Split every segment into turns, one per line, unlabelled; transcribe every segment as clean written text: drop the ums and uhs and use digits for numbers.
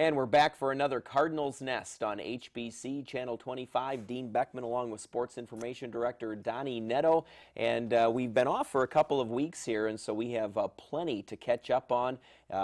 And we're back for another Cardinals Nest on HBC Channel 25. Dean Beckman along with Sports Information Director Donny Nadeau. And we've been off for a couple of weeks here, and so we have plenty to catch up on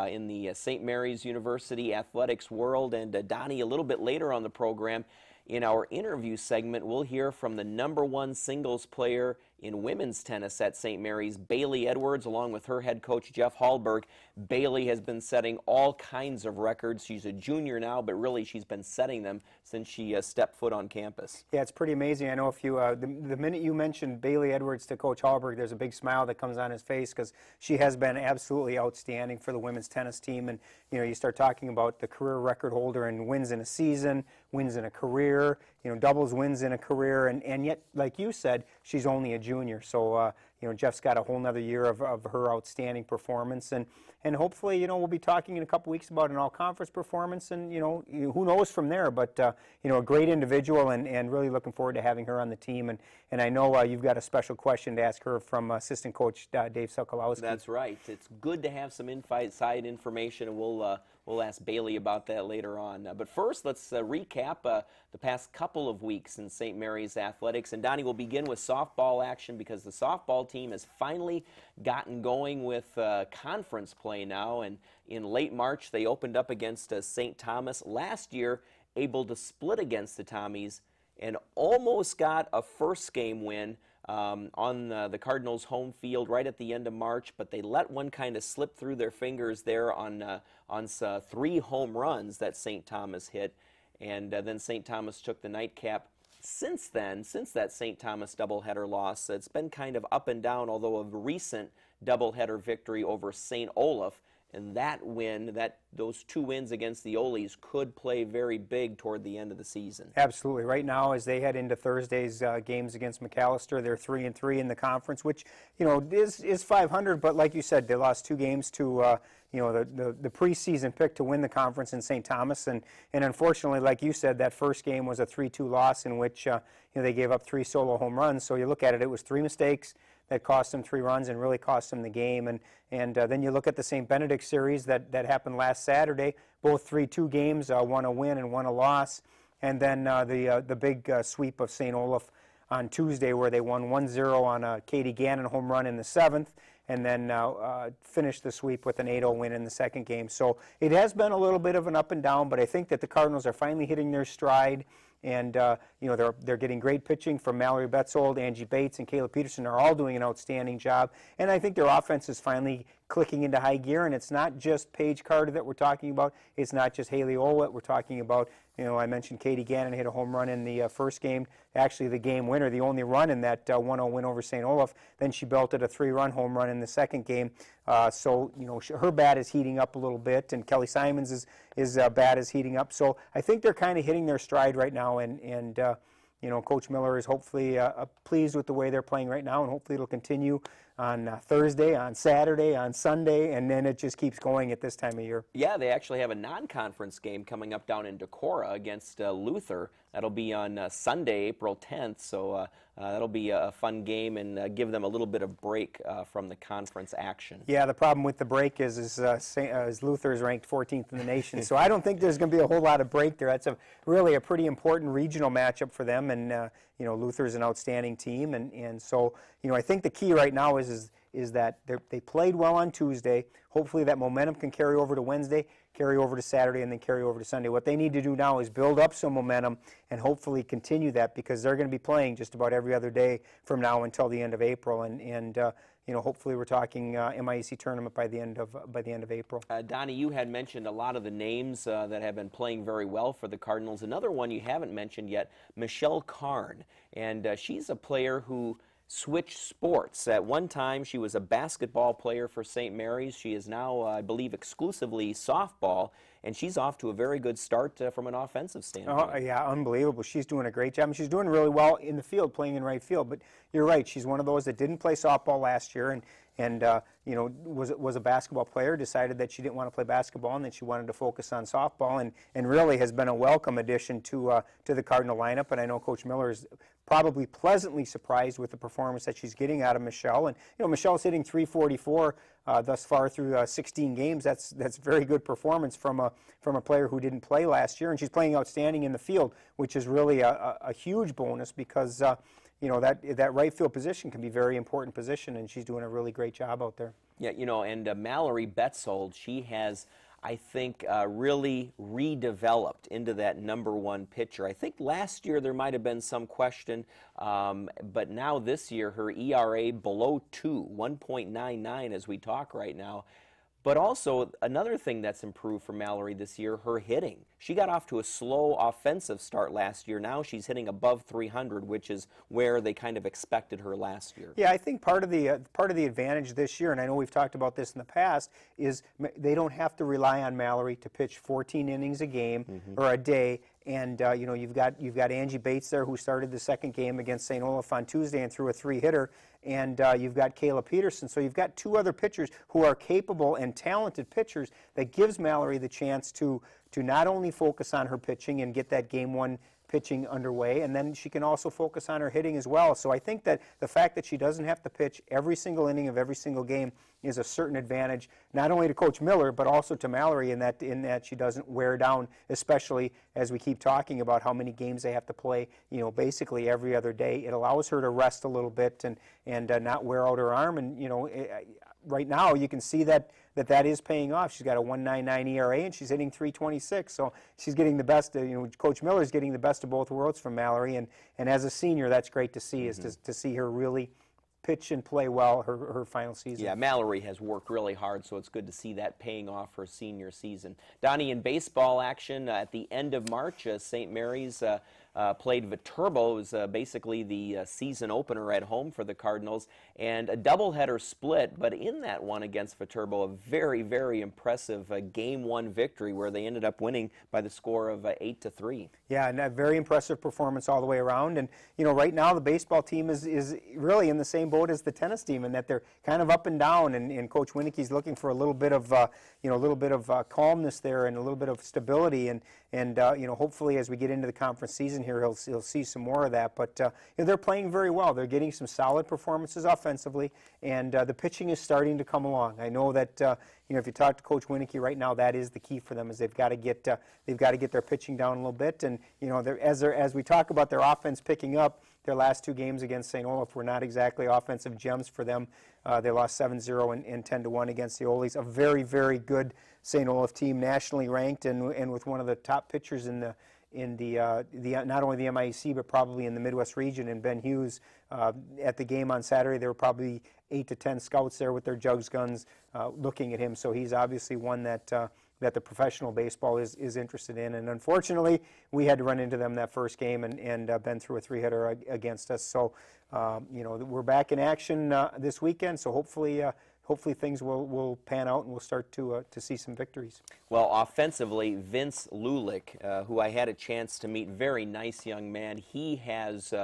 in the St. Mary's University athletics world. And Donny, a little bit later on the program, in our interview segment, we'll hear from the #1 singles player in women's tennis at St. Mary's, Bailey Edwards, along with her head coach, Jeff Halberg. Bailey has been setting all kinds of records. She's a junior now, but really she's been setting them since she stepped foot on campus.
Yeah, it's pretty amazing. I know if you, the minute you mentioned Bailey Edwards to Coach Halberg, there's a big smile that comes on his face because she has been absolutely outstanding for the women's tennis team. And, you know, you start talking about the career record holder and wins in a season, wins in a career, you know, doubles wins in a career, and yet, like you said, she's only a junior. So, you know, Jeff's got a whole nother year of her outstanding performance, and hopefully, you know, we'll be talking in a couple weeks about an all-conference performance, and, you know, who knows from there, but, you know, a great individual, and really looking forward to having her on the team, and I know you've got a special question to ask her from assistant coach Dave Sokolowski.
That's right. It's good to have some inside information, and we'll ask Bailey about that later on. But first, let's recap the past couple of weeks in St. Mary's athletics. And Donnie, will begin with softball action because the softball team has finally gotten going with conference play now. And in late March, they opened up against St. Thomas. Last year, able to split against the Tommies and almost got a first game win on the Cardinals' home field right at the end of March, but they let one kind of slip through their fingers there on 3 home runs that St. Thomas hit, and then St. Thomas took the nightcap. Since then, since that St. Thomas doubleheader loss, it's been kind of up and down, although a recent doubleheader victory over St. Olaf. And that win, those 2 wins against the Olies could play very big toward the end of the season.
Absolutely. Right now, as they head into Thursday's games against McAllister, they're 3-3 in the conference, which, you know, is 500. But like you said, they lost 2 games to you know, the preseason pick to win the conference in St. Thomas, and unfortunately, like you said, that first game was a 3-2 loss in which you know, they gave up 3 solo home runs. So you look at it, it was 3 mistakes that cost them 3 runs and really cost them the game. And then you look at the St. Benedict series that happened last Saturday, both 3-2 games, one a win and one a loss. And then the big sweep of St. Olaf on Tuesday where they won 1-0 on a Katie Gannon home run in the 7th, and then finished the sweep with an 8-0 win in the second game. So it has been a little bit of an up and down, but I think that the Cardinals are finally hitting their stride. And, you know, they're getting great pitching from Mallory Betzold, Angie Bates, and Kayla Peterson are all doing an outstanding job. And I think their offense is finally clicking into high gear. And it's not just Paige Carter that we're talking about. It's not just Haley Olwett. We're talking about, you know, I mentioned Katie Gannon hit a home run in the first game. Actually, the game winner, the only run in that 1-0 win over St. Olaf. Then she belted a 3-run home run in the second game. So, you know, her bat is heating up a little bit, and Kelly Simons' bat is heating up. So I think they're kind of hitting their stride right now, and you know, Coach Miller is hopefully pleased with the way they're playing right now, and hopefully it'll continue on Thursday, on Saturday, on Sunday, and then it just keeps going at this time of year.
Yeah, they actually have a non-conference game coming up down in Decorah against Luther. That'll be on Sunday, April 10th, so that'll be a fun game and give them a little bit of break from the conference action.
Yeah, the problem with the break is Luther is ranked 14th in the nation, so I don't think there's going to be a whole lot of break there. That's really a pretty important regional matchup for them, and you know, Luther's an outstanding team, and so, you know, I think the key right now is that they played well on Tuesday. Hopefully that momentum can carry over to Wednesday, carry over to Saturday, and then carry over to Sunday. What they need to do now is build up some momentum and hopefully continue that, because they're going to be playing just about every other day from now until the end of April, and you know, hopefully we're talking MIAC tournament by the end of April.
Donnie, you had mentioned a lot of the names that have been playing very well for the Cardinals. Another one you haven't mentioned yet, Michelle Karn, and she's a player who switched sports. At one time, she was a basketball player for St. Mary's. She is now, I believe, exclusively softball, and she's off to a very good start from an offensive standpoint.
Oh, yeah, unbelievable. She's doing a great job. She's doing really well in the field, playing in right field. But you're right, she's one of those that didn't play softball last year, and you know, was a basketball player, decided that she didn't want to play basketball and that she wanted to focus on softball, and really has been a welcome addition to the Cardinal lineup. And I know Coach Miller is probably pleasantly surprised with the performance that she's getting out of Michelle. And Michelle's hitting .344 thus far through 16 games. That's very good performance from a player who didn't play last year, and she's playing outstanding in the field, which is really a huge bonus because that right field position can be a very important position, and she's doing a really great job out there.
Yeah, and Mallory Betzold, she has, I think, really redeveloped into that #1 pitcher. I think last year there might have been some question, but now this year her ERA below 2, 1.99 as we talk right now. But also, another thing that's improved for Mallory this year, her hitting. She got off to a slow offensive start last year. Now she's hitting above .300, which is where they kind of expected her last year.
Yeah, I think part of the advantage this year, and I know we've talked about this in the past, is they don't have to rely on Mallory to pitch 14 innings a game or a day. And you've got Angie Bates there, who started the second game against St. Olaf on Tuesday and threw a 3-hitter, and you've got Kayla Peterson. So you've got 2 other pitchers who are capable and talented pitchers that gives Mallory the chance to not only focus on her pitching and get that Game 1 pitching underway, and then she can also focus on her hitting as well. So I think that the fact that she doesn't have to pitch every single inning of every single game is a certain advantage, not only to Coach Miller, but also to Mallory in that she doesn't wear down, especially as we keep talking about how many games they have to play, basically every other day. It allows her to rest a little bit and not wear out her arm. And, right now you can see that is paying off. She's got a 1.99 ERA and she's hitting .326. So she's getting the best. Coach Miller's getting the best of both worlds from Mallory, and as a senior, that's great to see. Is to see her really pitch and play well her final season.
Yeah, Mallory has worked really hard, so it's good to see that paying off her senior season. Donnie, in baseball action, at the end of March, St. Mary's played Viterbo. It was basically the season opener at home for the Cardinals, and a doubleheader split, but in that one against Viterbo, a very, very impressive Game 1 victory where they ended up winning by the score of 8-3.
Yeah, and a very impressive performance all the way around. And right now the baseball team is really in the same boat as the tennis team in that they're kind of up and down, and Coach Winicke's looking for a little bit of calmness there and a little bit of stability, and hopefully as we get into the conference season here, he'll see some more of that. But they're playing very well. They're getting some solid performances offensively, and the pitching is starting to come along. I know that if you talk to Coach Winicke right now, that is the key for them. Is they've got to get their pitching down a little bit, and as we talk about their offense picking up, their last 2 games against St. Olaf were not exactly offensive gems for them. They lost 7-0 and 10-1 against the Olies. A very, very good St. Olaf team, nationally ranked, and with one of the top pitchers in the not only the MIAC but probably in the Midwest region. And Ben Hughes, at the game on Saturday, there were probably 8 to 10 scouts there with their jugs guns looking at him. So he's obviously one that the professional baseball is interested in. And unfortunately, we had to run into them that first game, and Ben threw a 3-hitter against us. So we're back in action this weekend. So hopefully things will pan out and we'll start to see some victories.
Well, offensively, Vince Lulick, who I had a chance to meet, very nice young man. He has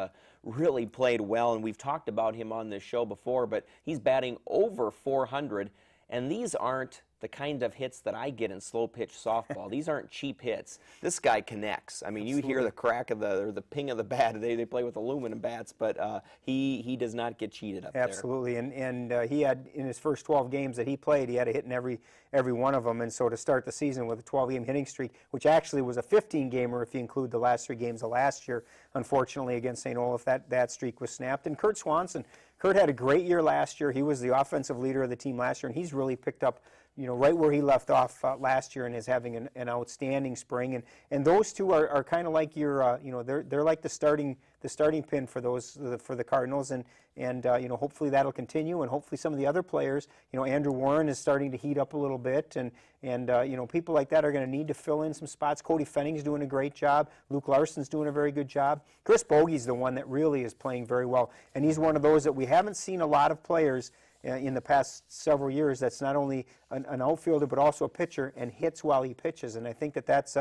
really played well, and we've talked about him on this show before, but he's batting over .400, and these aren't the kind of hits that I get in slow pitch softball. These aren't cheap hits. This guy connects. I mean,
Absolutely.
You hear the crack of the ping of the bat. They play with aluminum bats, but he does not get cheated up
Absolutely. There. And he had, in his first 12 games that he played, he had a hit in every one of them. And so to start the season with a 12-game hitting streak, which actually was a 15-gamer if you include the last 3 games of last year, unfortunately against St. Olaf, that streak was snapped. And Kurt Swanson, Kurt had a great year last year. He was the offensive leader of the team last year, and he's really picked up right where he left off last year, and is having an outstanding spring. And those two are kind of like your, they're like the starting pin for the Cardinals, and hopefully that'll continue, and hopefully some of the other players, Andrew Warren is starting to heat up a little bit, and people like that are going to need to fill in some spots. Cody Fenning's doing a great job. Luke Larson's doing a very good job. Chris Bogey's the one that really is playing very well, and he's one of those that we haven't seen a lot of players in the past several years that's not only an outfielder but also a pitcher and hits while he pitches. And I think that's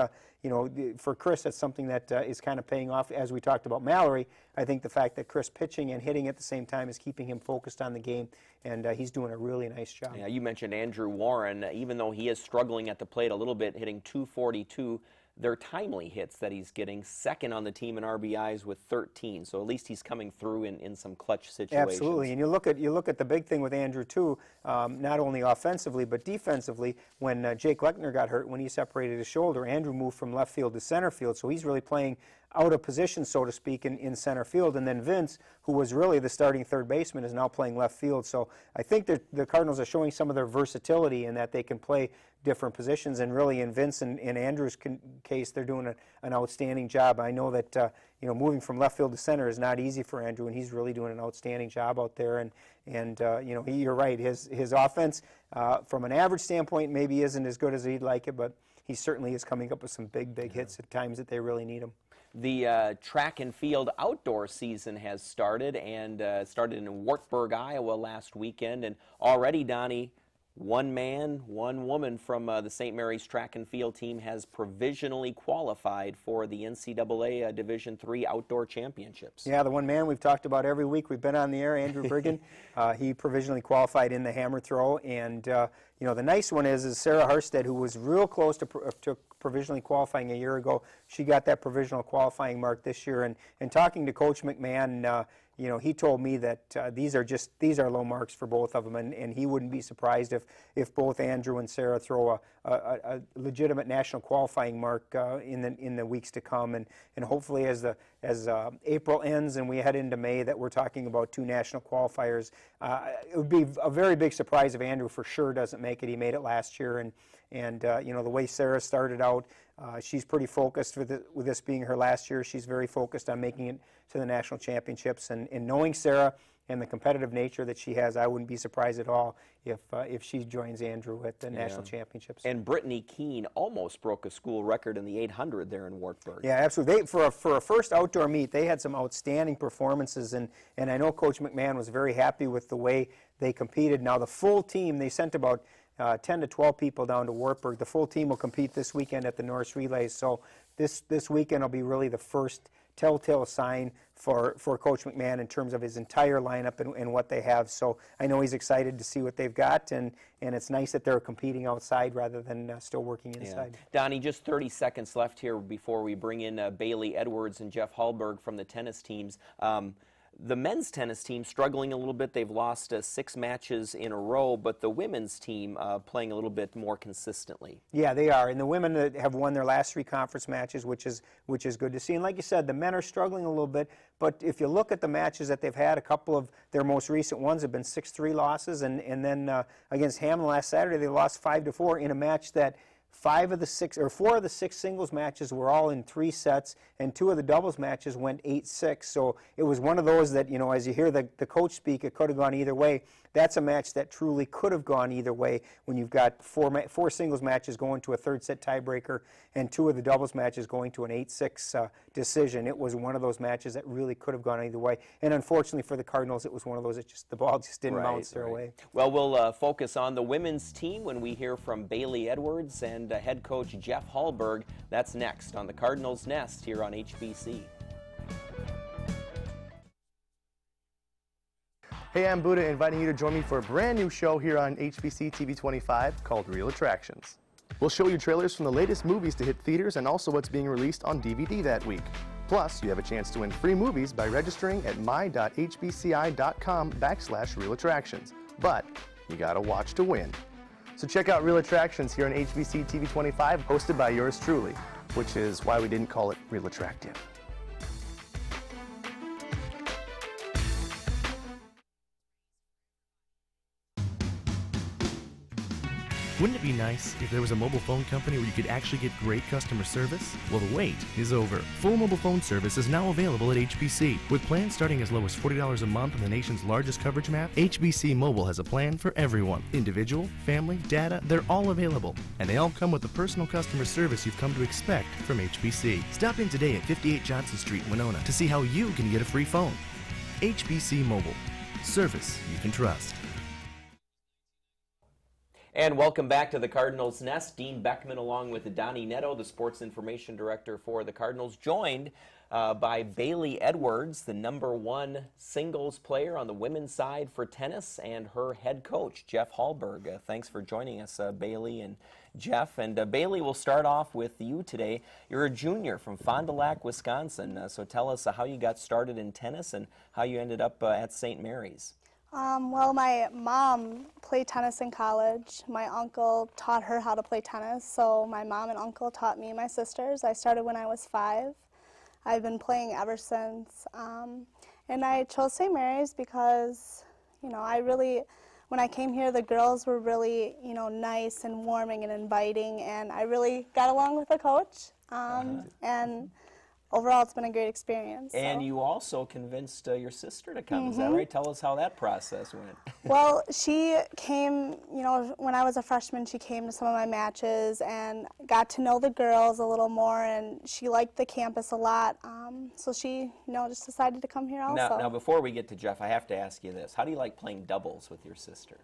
for Chris, that's something that is kind of paying off. As we talked about Mallory, I think the fact that Chris pitching and hitting at the same time is keeping him focused on the game, and he's doing a really nice job.
Yeah, you mentioned Andrew Warren. Even though he is struggling at the plate a little bit, hitting .242, they're timely hits that he's getting, second on the team in RBIs with 13. So at least he's coming through in some clutch situations.
Absolutely, and you look at the big thing with Andrew too, not only offensively but defensively. When Jake Lechner got hurt, when he separated his shoulder, Andrew moved from left field to center field, so he's really playing out of position, so to speak, in center field. And then Vince, who was really the starting third baseman, is now playing left field. So I think that the Cardinals are showing some of their versatility in that they can play different positions. And really, in Vince and Andrew's case, they're doing an outstanding job. I know that moving from left field to center is not easy for Andrew, and he's really doing an outstanding job out there. And you're right, his offense, from an average standpoint, maybe isn't as good as he'd like it, but he certainly is coming up with some big hits at times that they really need him.
The track and field outdoor season has started, and started in Wartburg, Iowa last weekend. And already, Donnie, one man, one woman from the St. Mary's track and field team has provisionally qualified for the NCAA Division III Outdoor Championships.
Yeah, the one man we've talked about every week we've been on the air, Andrew Brigham. He provisionally qualified in the hammer throw. And the nice one is Sarah Harstead, who was real close to provisionally qualifying a year ago. She got that provisional qualifying mark this year. And talking to Coach McMahon, he told me that these are low marks for both of them, and he wouldn't be surprised if both Andrew and Sarah throw a legitimate national qualifying mark in the weeks to come. And hopefully, as April ends and we head into May, that we're talking about two national qualifiers. It would be a very big surprise if Andrew for sure doesn't make it. He made it last year, and the way Sarah started out, she's pretty focused with this being her last year. She's very focused on making it to the national championships. And knowing Sarah and the competitive nature that she has, I wouldn't be surprised at all if she joins Andrew at the national championships.
And Brittany Keene almost broke a school record in the 800 there in Wartburg.
Yeah, absolutely. For a first outdoor meet, they had some outstanding performances, and I know Coach McMahon was very happy with the way they competed. Now the full team, they sent about 10 to 12 people down to Wartburg. The full team will compete this weekend at the Norris Relays. So this weekend will be really the first telltale sign for Coach McMahon in terms of his entire lineup and what they have. So I know he's excited to see what they've got, and it's nice that they're competing outside rather than still working inside.
Yeah. Donnie, just 30 seconds left here before we bring in Bailey Edwards and Jeff Halberg from the tennis teams. The men's tennis team struggling a little bit. They've lost 6 matches in a row, but the women's team playing a little bit more consistently. Yeah,
they are, and the women have won their last 3 conference matches, which is good to see. And like you said, the men are struggling a little bit, but if you look at the matches that they've had, a couple of their most recent ones have been 6-3 losses, and then against Hammond last Saturday, they lost 5-4 in a match that 4 of the 6 singles matches were all in 3 sets, and 2 of the doubles matches went 8-6. So it was one of those that, as you hear the coach speak, it could have gone either way. That's a match that truly could have gone either way when you've got 4 singles matches going to a 3rd set tiebreaker and 2 of the doubles matches going to an 8-6 decision. It was one of those matches that really could have gone either way. And unfortunately for the Cardinals, it was one of those that the ball just didn't bounce their way.
Well, we'll focus on the women's team when we hear from Bailey Edwards and head coach Jeff Halberg. That's next on the Cardinals Nest here on HBC.
Hey, I'm Buddha, inviting you to join me for a brand new show here on HBC TV 25 called Real Attractions. We'll show you trailers from the latest movies to hit theaters and also what's being released on DVD that week. Plus, you have a chance to win free movies by registering at my.hbci.com/real-attractions. But you gotta watch to win. So check out Real Attractions here on HBC TV 25, hosted by yours truly, which is why we didn't call it Real Attractive.
Wouldn't it be nice if there was a mobile phone company where you could actually get great customer service? Well, the wait is over. Full mobile phone service is now available at HBC. With plans starting as low as $40 a month on the nation's largest coverage map, HBC Mobile has a plan for everyone. Individual, family, data, they're all available. And they all come with the personal customer service you've come to expect from HBC. Stop in today at 58 Johnson Street, Winona, to see how you can get a free phone. HBC Mobile. Service you can trust.
And welcome back to the Cardinals Nest. Dean Beckman along with Donny Nadeau, the sports information director for the Cardinals, joined by Bailey Edwards, the #1 singles player on the women's side for tennis, and her head coach, Jeff Halberg. Thanks for joining us, Bailey and Jeff. And Bailey, we'll start off with you today. You're a junior from Fond du Lac, Wisconsin. So tell us how you got started in tennis and how you ended up at St. Mary's.
Well, my mom played tennis in college. My uncle taught her how to play tennis, so my mom and uncle taught me and my sisters. I started when I was 5. I've been playing ever since. And I chose St. Mary's because, you know, when I came here, the girls were really, you know, nice and warming and inviting, and I really got along with the coach. And overall, it's been a great experience.
And you also convinced your sister to come, is that right? Tell us how that process went.
Well, she came, you know, when I was a freshman, she came to some of my matches and got to know the girls a little more, and she liked the campus a lot. So she, you know, just decided to come here also.
Now, before we get to Jeff, I have to ask you this. How do you like playing doubles with your sister?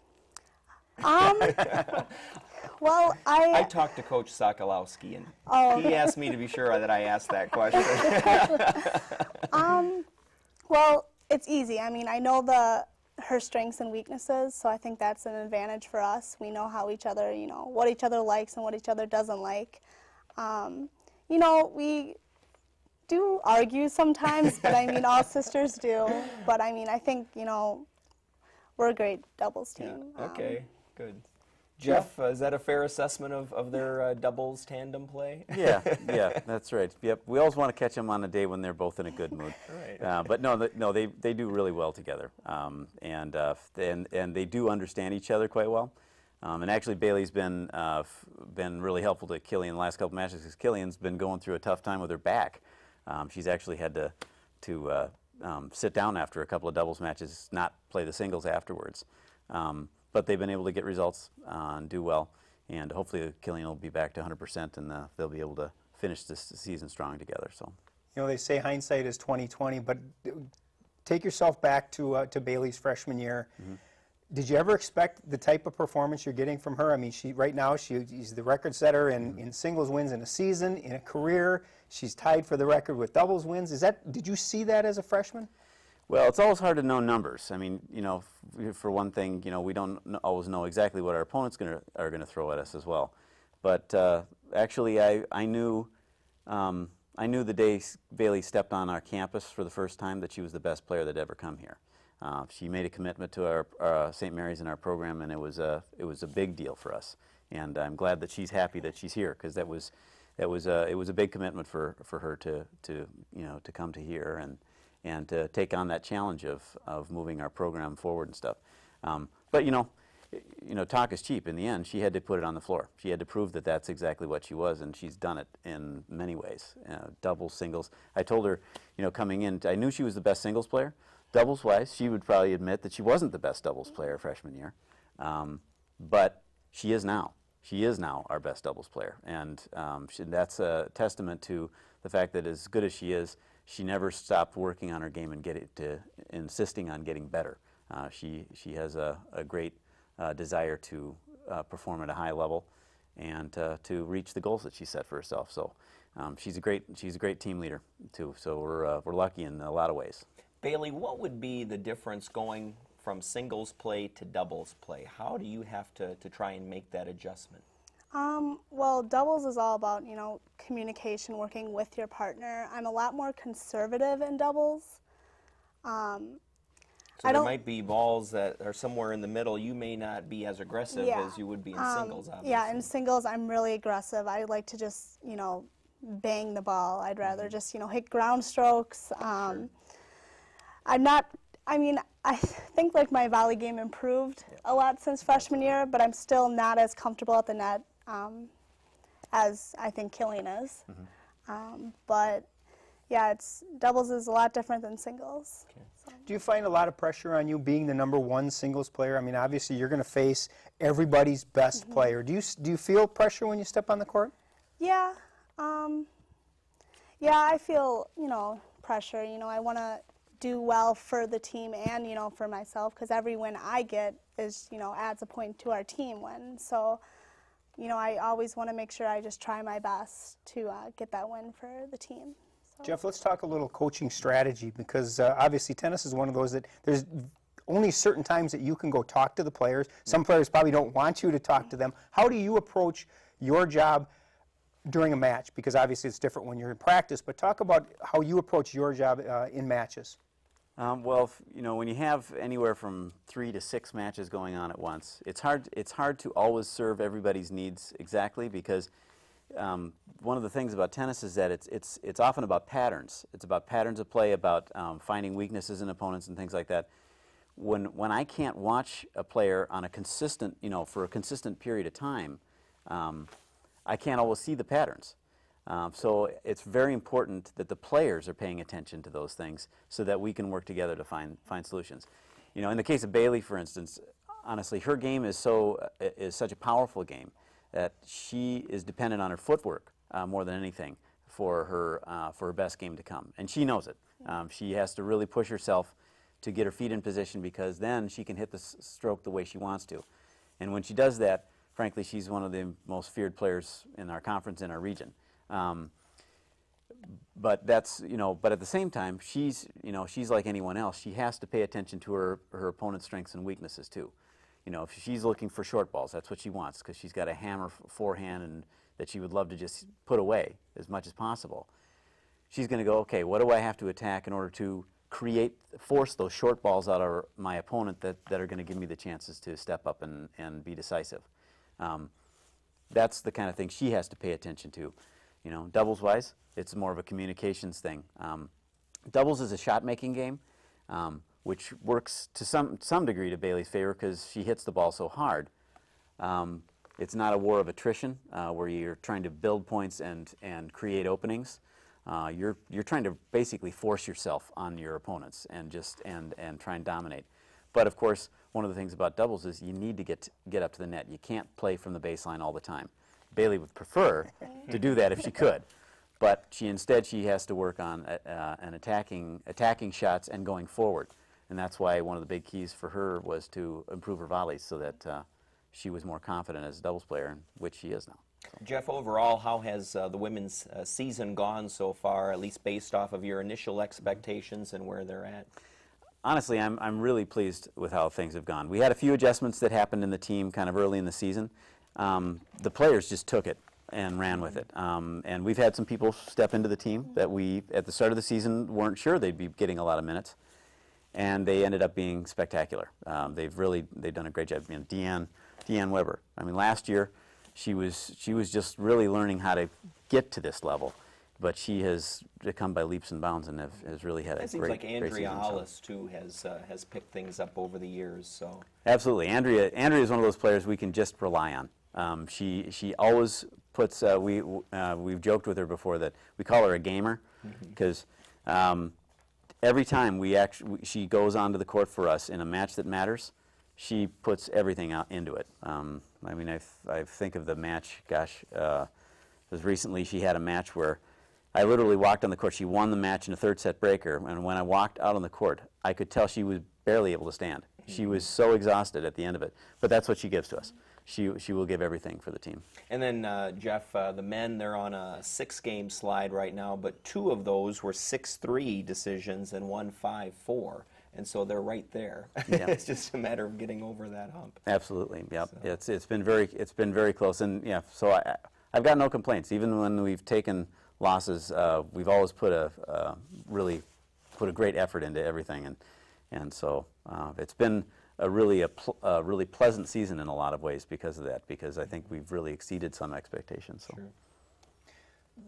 Well,
I talked to Coach Sokolowski, and he asked me to be sure that I asked that question.
Well, it's easy. I mean, I know her strengths and weaknesses, so I think that's an advantage for us. We know how each other, you know, what each other likes and what each other doesn't like. You know, we do argue sometimes, but I mean, all sisters do. But I mean, I think, you know, we're a great doubles team.
Yeah. Okay, good. Jeff, is that a fair assessment of their doubles tandem play?
Yeah, that's right. Yep, we always want to catch them on a day when they're both in a good mood.
Right.
But no, they do really well together, and they do understand each other quite well. And actually, Bailey's been really helpful to Killian the last couple matches because Killian's been going through a tough time with her back. She's actually had to sit down after a couple of doubles matches, not play the singles afterwards. But they've been able to get results and do well, and hopefully Killian will be back to 100%, and they'll be able to finish this season strong together. So,
you know, they say hindsight is 20/20, but take yourself back to Bailey's freshman year. Did you ever expect the type of performance you're getting from her? I mean, right now she's the record setter in singles wins in a season, in a career. She's tied for the record with doubles wins. Did you see that as a freshman?
Well, it's always hard to know numbers. I mean, you know, for one thing, you know, we don't always know exactly what our opponents are going to throw at us as well. But actually, I knew the day Bailey stepped on our campus for the first time that she was the best player that ever come here. She made a commitment to our St. Mary's in our program, and it was a big deal for us. And I'm glad that she's happy that she's here, because it was a big commitment for her to come to here and to take on that challenge of moving our program forward and stuff. But you know, talk is cheap. In the end, she had to put it on the floor. She had to prove that that's exactly what she was, and she's done it in many ways. Doubles, singles. I told her, you know, coming in, I knew she was the best singles player. Doubles-wise, she would probably admit that she wasn't the best doubles player freshman year, but she is now. She is now our best doubles player, and that's a testament to the fact that as good as she is, she never stopped working on her game and insisting on getting better. She has a great desire to perform at a high level and to reach the goals that she set for herself. So she's a great team leader too. So we're lucky in a lot of ways.
Bailey, what would be the difference going from singles play to doubles play? How do you have to try and make that adjustment?
Well, doubles is all about, you know, communication, working with your partner. I'm a lot more conservative in doubles.
So there might be balls that are somewhere in the middle. You may not be as aggressive as you would be in singles, obviously.
Yeah, in singles, I'm really aggressive. I like to just, you know, bang the ball. I'd rather just, you know, hit ground strokes.
Sure.
I think like my volley game improved a lot since freshman year, but I'm still not as comfortable at the net as I think Killian is. But yeah, doubles is a lot different than singles.
Okay.
So.
Do you find a lot of pressure on you being the #1 singles player? I mean, obviously you're going to face everybody's best player. Do you feel pressure when you step on the court?
Yeah. Yeah, I feel, you know, pressure. You know, I want to do well for the team and, you know, for myself, because every win I get is, you know, adds a point to our team win. So, you know, I always want to make sure I just try my best to get that win for the team. So.
Jeff, let's talk a little coaching strategy, because obviously tennis is one of those that there's only certain times that you can go talk to the players. Some players probably don't want you to talk to them. How do you approach your job during a match, because obviously it's different when you're in practice, but talk about how you approach your job in matches.
Well, you know, when you have anywhere from 3 to 6 matches going on at once, it's hard to always serve everybody's needs exactly, because one of the things about tennis is that it's often about patterns. It's about patterns of play, about finding weaknesses in opponents and things like that. When I can't watch a player on a consistent, you know, for a consistent period of time, I can't always see the patterns. So it's very important that the players are paying attention to those things so that we can work together to find solutions. You know, in the case of Bailey, for instance, honestly, her game is such a powerful game that she is dependent on her footwork more than anything for her best game to come, and she knows it. She has to really push herself to get her feet in position, because then she can hit the stroke the way she wants to. And when she does that, frankly, she's one of the most feared players in our conference, in our region. But that's, you know, but at the same time, she's like anyone else. She has to pay attention to her opponent's strengths and weaknesses too. You know, if she's looking for short balls, that's what she wants, because she's got a hammer forehand and that she would love to just put away as much as possible. She's going to go, okay, what do I have to attack in order to force those short balls out of my opponent that are going to give me the chances to step up and be decisive. That's the kind of thing she has to pay attention to. You know, doubles-wise, it's more of a communications thing. Doubles is a shot-making game, which works to some degree to Bailey's favor because she hits the ball so hard. It's not a war of attrition where you're trying to build points and create openings. You're trying to basically force yourself on your opponents and try and dominate. But of course, one of the things about doubles is you need to get up to the net. You can't play from the baseline all the time. Bailey would prefer to do that if she could, but instead she has to work on attacking shots and going forward. And that's why one of the big keys for her was to improve her volleys so that she was more confident as a doubles player, which she is now.
Jeff, overall, how has the women's season gone so far, at least based off of your initial expectations and where they're at?
Honestly, I'm really pleased with how things have gone. We had a few adjustments that happened in the team kind of early in the season. The players just took it and ran with it. And we've had some people step into the team that we, at the start of the season, weren't sure they'd be getting a lot of minutes. And they ended up being spectacular. They've done a great job. You know, Deanne Weber. I mean, last year, she was just really learning how to get to this level, but she has come by leaps and bounds and has really had a great season.
It seems like Andrea Hollis too has picked things up over the years. So
absolutely, Andrea is one of those players we can just rely on. She always puts. We've joked with her before that we call her a gamer, because every time she goes onto the court for us in a match that matters, she puts everything out into it. I mean, I think of the match, gosh, as recently she had a match where I literally walked on the court. She won the match in a third set breaker, and when I walked out on the court, I could tell she was barely able to stand. She was so exhausted at the end of it, but that's what she gives to us. She will give everything for the team. And
then, Jeff, the men, they're on a 6-game slide right now, but 2 of those were 6-3 decisions and 1 5-4. And so they're right there. Yeah. It's just a matter of getting over that hump.
Absolutely. Yeah. So. It's been very close, and yeah. So I've got no complaints. Even when we've taken losses, we've always really put a great effort into everything, and so it's been a really pleasant season in a lot of ways because of that. Because I think we've really exceeded some expectations. So.
Sure.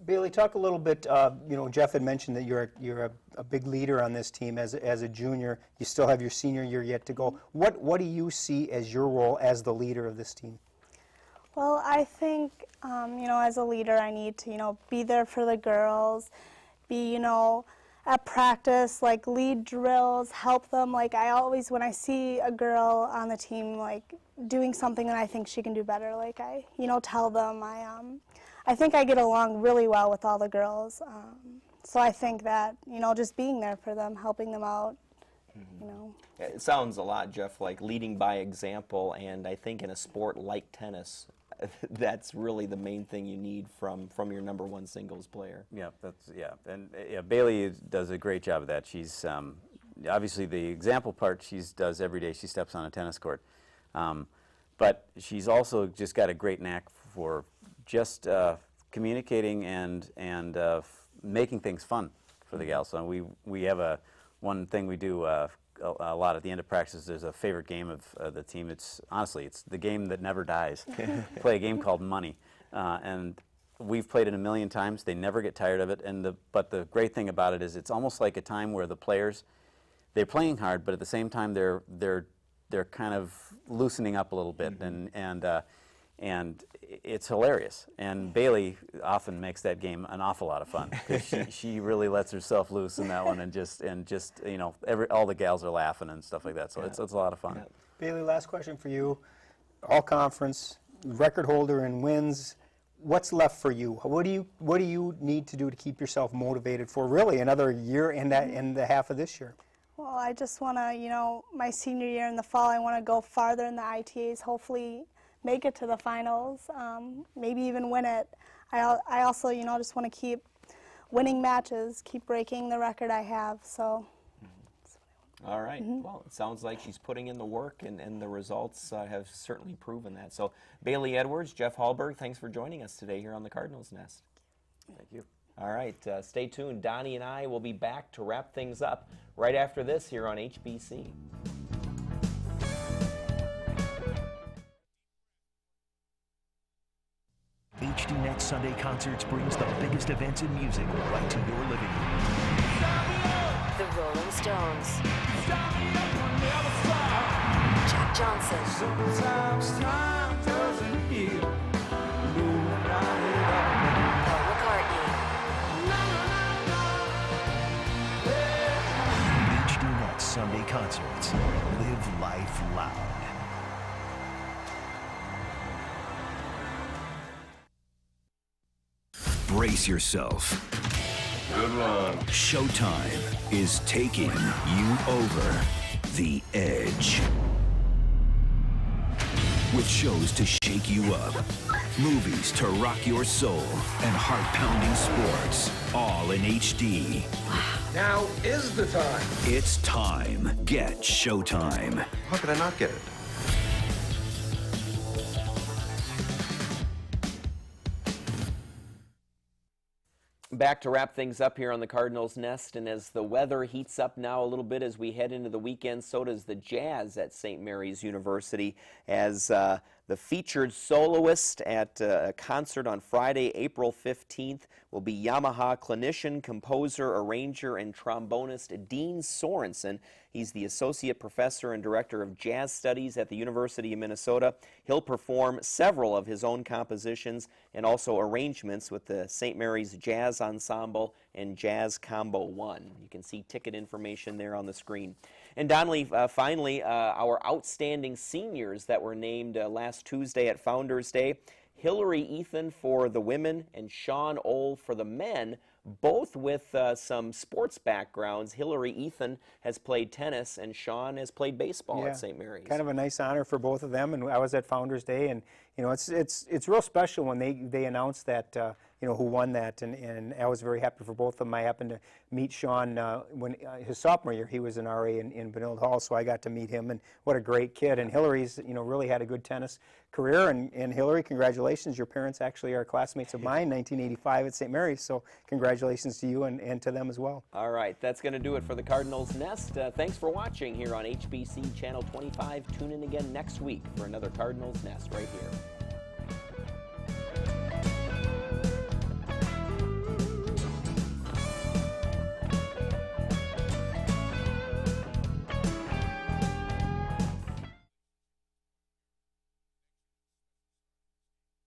Bailey, talk a little bit. You know, Jeff had mentioned that you're a big leader on this team as a junior. You still have your senior year yet to go. What do you see as your role as the leader of this team?
Well, I think you know, as a leader, I need to be there for the girls, be at practice, like lead drills, help them. Like I always, when I see a girl on the team like doing something that I think she can do better, like I tell them. I think I get along really well with all the girls, so I think that, just being there for them, helping them out,
It sounds a lot, Jeff, like leading by example, and I think in a sport like tennis, that's really the main thing you need from your #1 singles player.
Yeah, and Bailey does a great job of that. She's obviously the example part she does every day she steps on a tennis court, but she's also just got a great knack for just communicating and making things fun for the gals. So we have one thing we do a lot at the end of practice. There's a favorite game of the team. It's the game that never dies. Play a game called Money, and we've played it a million times. They never get tired of it. But the great thing about it is it's almost like a time where the players, they're playing hard, but at the same time they're kind of loosening up a little bit, and it's hilarious. And Bailey often makes that game an awful lot of fun, because she really lets herself loose in that one, and just you know, all the gals are laughing and stuff like that. So it's a lot of fun.
Bailey, last question for you. All conference record holder in wins. What's left for you? What do you need to do to keep yourself motivated for really another year and the half of this year?
Well, I just want to, you know, my senior year in the fall, I want to go farther in the ITAs, hopefully make it to the finals, maybe even win it. I also, you know, just want to keep winning matches, keep breaking the record I have. So.
All right. Well, it sounds like she's putting in the work, and the results have certainly proven that. So, Bailey Edwards, Jeff Halberg, thanks for joining us today here on the Cardinals Nest.
Thank you.
All right. Stay tuned. Donnie and I will be back to wrap things up right after this here on HBC.
HD Net Sunday Concerts brings the biggest events in music right to your living room.
The Rolling Stones. Jack Johnson.
Sometimes time doesn't heal.
Paul McCartney.
HD Net Sunday Concerts. Live life loud. Brace yourself.
Good one.
Showtime is taking you over the edge. With shows to shake you up, movies to rock your soul, and heart-pounding sports, all in HD.
Now is the time.
It's time. Get Showtime.
How could I not get it?
Back to wrap things up here on the Cardinals Nest, and as the weather heats up now a little bit as we head into the weekend, so does the Jazz at St. Mary's University, as the featured soloist at a concert on Friday, April 15th, will be Yamaha clinician, composer, arranger, and trombonist Dean Sorensen. He's the Associate Professor and Director of Jazz Studies at the University of Minnesota. He'll perform several of his own compositions and also arrangements with the St. Mary's Jazz Ensemble and Jazz Combo 1. You can see ticket information there on the screen. And Donnelly, finally, our outstanding seniors that were named last Tuesday at Founders Day. Hillary Ethan for the women and Sean Ohl for the men, both with some sports backgrounds. Hillary Ethan has played tennis and Sean has played baseball at St. Mary's.
Kind of a nice honor for both of them, and I was at Founders Day, and you know it's real special when they announced that you know who won that, and I was very happy for both of them. I happened to meet Sean when his sophomore year. He was an RA in Benilde Hall, so I got to meet him, and what a great kid. And Hillary's really had a good tennis career, and Hillary, congratulations. Your parents actually are classmates of mine, 1985 at St. Mary's, so congratulations to you and to them as well.
All right, that's going to do it for the Cardinals Nest. Thanks for watching here on HBC Channel 25. Tune in again next week for another Cardinals Nest right here.